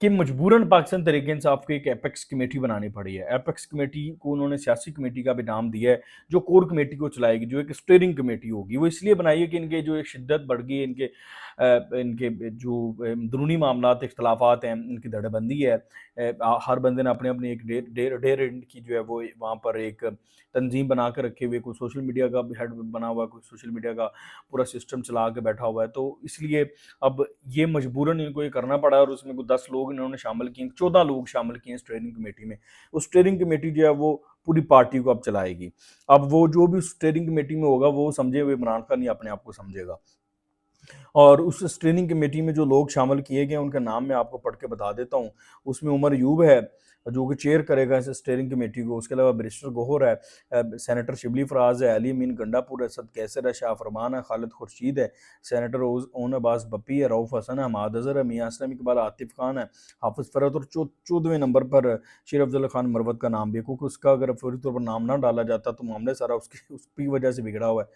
کہ مجبوراً پاکستان تحریک انصاف کو ایک ایپیکس کمیٹی بنانی پڑی ہے۔ ایپیکس کمیٹی کو انہوں نے سیاسی کمیٹی کا بھی نام دیا ہے، جو کور کمیٹی کو چلائے گی، جو ایک اسٹیئرنگ کمیٹی ہوگی۔ وہ اس لیے بنائی ہے کہ ان کے جو ایک شدت بڑھ گئی ہے، ان کے جو درونی معاملات اختلافات ہیں، ان کی دھڑے بندی ہے۔ ہر بندے نے اپنے اپنے ایک ڈیر کی جو ہے وہ وہاں پر ایک تنظیم بنا کے رکھے ہوئے، کوئی سوشل میڈیا کا ہیڈ بنا ہوا ہے، کوئی سوشل میڈیا کا پورا سسٹم چلا کے بیٹھا ہوا ہے۔ تو اس لیے اب یہ مجبوراً ان کو یہ کرنا پڑا، اور اس میں کوئی 10 لوگ انہوں نے شامل کیے، 14 لوگ شامل کیے ہیں اسٹیئرنگ کمیٹی میں۔ وہ اسٹیئرنگ کمیٹی جو ہے وہ پوری پارٹی کو اب چلائے گی۔ اب وہ جو بھی اسٹیئرنگ کمیٹی میں ہوگا وہ سمجھے ہوئے عمران خان نہیں اپنے آپ کو سمجھے گا۔ اور اس اسٹیئرنگ کمیٹی میں جو لوگ شامل کیے گئے ان کا نام میں آپ کو پڑھ کے بتا دیتا ہوں۔ اس میں عمر ایوب ہے جو کہ چیئر کرے گا اس اسٹیئرنگ کمیٹی کو، اس کے علاوہ بیرسٹر گوہر ہے، سینیٹر شبلی فراز ہے، علی امین گنڈا پور ہے، اسد کیسر ہے، شاہ فرمان ہے، خالد خورشید ہے، سینیٹر اون عباس بپی ہے، رؤف حسن ہے، حماد اظہر ہے، میاں اسلم اقبال، عاطف خان ہے، حافظ فرحت، اور 14ویں نمبر پر شیر افضل خان مروت کا نام بھی ہے، کیونکہ اس کا اگر فوری طور پر نام نہ ڈالا جاتا تو معاملہ سارا اس کی وجہ سے بگڑا ہوا ہے،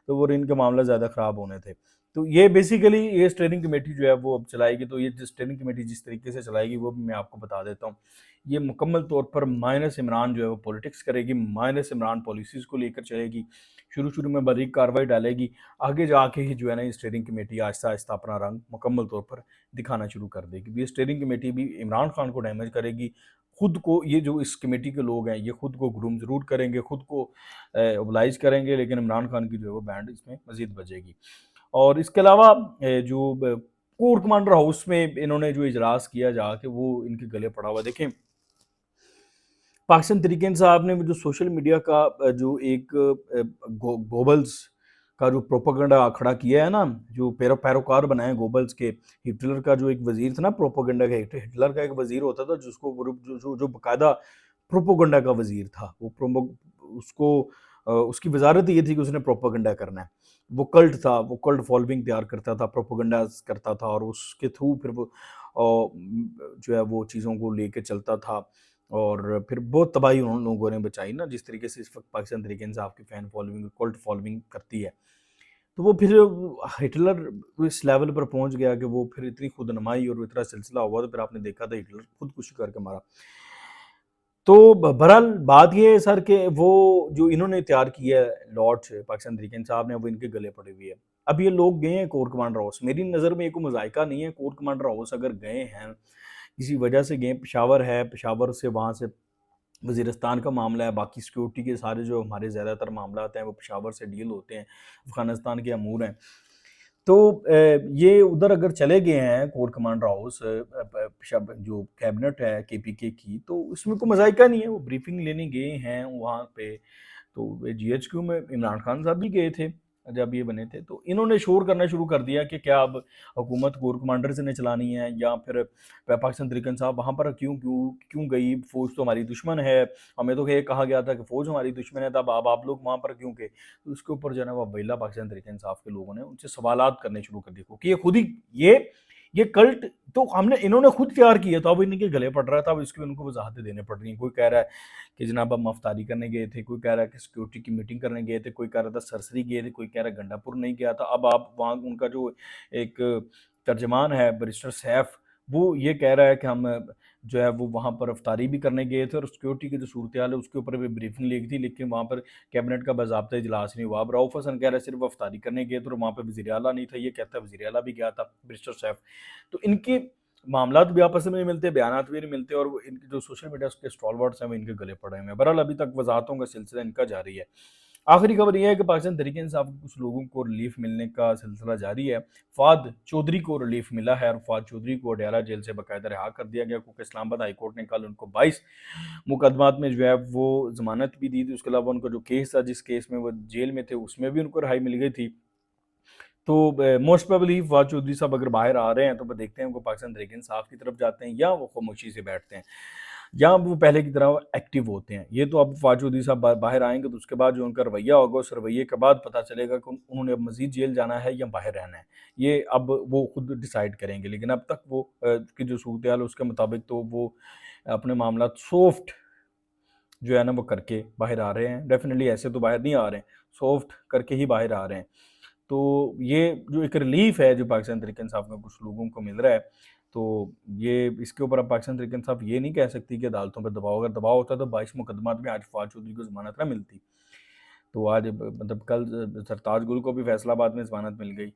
تو وہ ان کے معاملہ زیادہ خراب ہونے تھے۔ تو یہ بیسیکلی یہ اسٹیئرنگ کمیٹی جو ہے وہ اب چلائے گی۔ تو یہ اسٹیئرنگ کمیٹی جس طریقے سے چلائے گی وہ بھی میں آپ کو بتا دیتا ہوں۔ یہ مکمل طور پر مائنس عمران جو ہے وہ پولیٹکس کرے گی، مائنس عمران پالیسیز کو لے کر چلے گی، شروع میں باریک کاروائی ڈالے گی، آگے جا کے ہی جو ہے نا اسٹیئرنگ کمیٹی آہستہ آہستہ اپنا رنگ مکمل طور پر دکھانا شروع کر دے گی۔ یہ اسٹیئرنگ کمیٹی بھی عمران خان کو ڈیمیج کرے گی، خود کو، یہ جو اس کمیٹی کے لوگ ہیں یہ خود کو گروم ضرور کریں گے، خود کو اوبلائز کریں گے، لیکن عمران خان کی جو ہے وہ بینڈ اس میں مزید بجے گی۔ اور اس کے علاوہ جو کور کمانڈر ہاؤس میں انہوں نے جو اجلاس کیا جا کے وہ ان کے گلے پڑا ہوا۔ دیکھیں پاکستان تحریک انصاف نے جو سوشل میڈیا کا جو ایک گوبلز کا جو پروپیگنڈا کھڑا کیا ہے نا، جو پیروکار بنائے گوبلز کے، ہٹلر کا جو ایک وزیر تھا نا پروپیگنڈا کا، ہٹلر کا ایک وزیر ہوتا تھا جس کو جو باقاعدہ پروپیگنڈا کا وزیر تھا، اس کو اس کی وزارت یہ تھی کہ اس نے پروپیگنڈا کرنا ہے۔ وہ کلٹ تھا، وہ کلٹ فالوئنگ تیار کرتا تھا، پروپیگنڈا کرتا تھا، اور اس کے تھرو پھر وہ جو ہے وہ چیزوں کو لے کے چلتا تھا، اور پھر بہت تباہی ان لوگوں نے بچائی نا، جس طریقے سے اس وقت پاکستان تحریک انصاف کی فین فالوئنگ کلٹ فالوئنگ کرتی ہے۔ تو وہ پھر ہٹلر اس لیول پر پہنچ گیا کہ وہ پھر اتنی خود نمائی اور اتنا سلسلہ ہوا، تو پھر آپ نے دیکھا تھا ہٹلر خودکشی کر کے مارا۔ تو بہرحال بات یہ ہے سر کہ وہ جو انہوں نے تیار کیا ہے لاٹ پاکستان تحریک انصاف نے، وہ ان کے گلے پڑے ہوئی ہے۔ اب یہ لوگ گئے ہیں کور کمانڈر ہاؤس، میری نظر میں یہ کوئی مذائقہ نہیں ہے۔ کور کمانڈر ہاؤس اگر گئے ہیں کسی وجہ سے گئے، پشاور ہے، پشاور سے وہاں سے وزیرستان کا معاملہ ہے، باقی سیکیورٹی کے سارے جو ہمارے زیادہ تر معاملات ہیں وہ پشاور سے ڈیل ہوتے ہیں، افغانستان کے امور ہیں۔ تو یہ ادھر اگر چلے گئے ہیں کور کمانڈر ہاؤس، جو کیبنٹ ہے کے پی کے کی، تو اس میں کوئی مذائقہ نہیں ہے۔ وہ بریفنگ لینے گئے ہیں وہاں پہ، تو جی ایچ کیو میں عمران خان صاحب بھی گئے تھے جب یہ بنے تھے، تو انہوں نے شور کرنا شروع کر دیا کہ کیا اب حکومت کور کمانڈر سے نے چلانی ہے، یا پھر پاکستان تحریک انصاف وہاں پر کیوں گئی، فوج تو ہماری دشمن ہے، ہمیں تو یہ کہا گیا تھا کہ فوج ہماری دشمن ہے، تب آپ لوگ وہاں پر کیوں گئے؟ تو اس کے اوپر جو ہے نا وہ ویلا پاکستان تحریک انصاف کے لوگوں نے ان سے سوالات کرنے شروع کر دیے کہ یہ خود ہی یہ کلٹ تو انہوں نے خود تیار کیا، تو اب ان کے گلے پڑ رہا تھا، اب اس کی ان کو وضاحتیں دینے پڑ رہی ہیں۔ کوئی کہہ رہا ہے کہ جناب ہم افطاری کرنے گئے تھے، کوئی کہہ رہا ہے کہ سیکیورٹی کی میٹنگ کرنے گئے تھے، کوئی کہہ رہا تھا سرسری گئے تھے، کوئی کہہ رہا ہے گنڈا پور نہیں گیا تھا۔ اب آپ وہاں ان کا جو ایک ترجمان ہے بیرسٹر سیف، وہ یہ کہہ رہا ہے کہ ہم جو ہے وہ وہاں پر افطاری بھی کرنے گئے تھے، اور سیکیورٹی کی جو صورتحال ہے اس کے اوپر بھی بریفنگ لی گئی تھی، لیکن وہاں پر کیبنٹ کا باضابطہ اجلاس نہیں ہوا۔ اب رؤف حسن کہہ رہے ہیں صرف افطاری کرنے گئے تھے اور وہاں پہ وزیر اعلیٰ نہیں تھا، یہ کہتا ہے وزیر اعلیٰ بھی گیا تھا بیرسٹر سیف۔ تو ان کے معاملات بھی آپس میں نہیں ملتے، بیانات بھی نہیں ملتے، اور ان کے جو سوشل میڈیا کے اسٹالورٹس ہیں وہ ان کے گلے پڑے ہیں۔ بہرحال ابھی تک وضاحتوں کا سلسلہ ان کا جاری ہے۔ آخری خبر یہ ہے کہ پاکستان تحریک انصاف کے کچھ لوگوں کو ریلیف ملنے کا سلسلہ جاری ہے۔ فہد چودھری کو ریلیف ملا ہے، اور فہد چودھری کو اڈیالہ جیل سے باقاعدہ رہا کر دیا گیا، کیونکہ اسلام آباد ہائی کورٹ نے کل ان کو 22 مقدمات میں جو ہے وہ ضمانت بھی دی تھی۔ اس کے علاوہ ان کا جو کیس تھا، جس کیس میں وہ جیل میں تھے، اس میں بھی ان کو رہائی مل گئی تھی۔ تو موسٹ پروبیبلی فہد چودھری صاحب اگر باہر آ رہے ہیں تو وہ دیکھتے ہیں وہ پاکستان تحریک انصاف کی طرف جاتے ہیں، یا وہ خاموشی سے بیٹھتے ہیں، یا وہ پہلے کی طرح ایکٹیو ہوتے ہیں۔ یہ تو اب فہد چودھری صاحب باہر آئیں گے تو اس کے بعد جو ان کا رویہ ہوگا، اس رویے کے بعد پتہ چلے گا کہ انہوں نے اب مزید جیل جانا ہے یا باہر رہنا ہے، یہ اب وہ خود ڈیسائیڈ کریں گے۔ لیکن اب تک وہ کی جو صورتحال ہے اس کے مطابق تو وہ اپنے معاملات سافٹ جو ہے نا وہ کر کے باہر آ رہے ہیں۔ ڈیفینیٹلی ایسے تو باہر نہیں آ رہے ہیں، سافٹ کر کے ہی باہر آ رہے ہیں۔ تو یہ جو ایک ریلیف ہے جو پاکستان تحریک انصاف میں کچھ لوگوں کو مل رہا ہے، تو یہ اس کے اوپر اب پاکستان تحریک انصاف یہ نہیں کہہ سکتی کہ عدالتوں پہ دباؤ، اگر دباؤ ہوتا تو 22 مقدمات میں آج فواد چودھری کو ضمانت نہ ملتی، تو آج مطلب کل سرتاج گل کو بھی فیصلہ آباد میں ضمانت مل گئی۔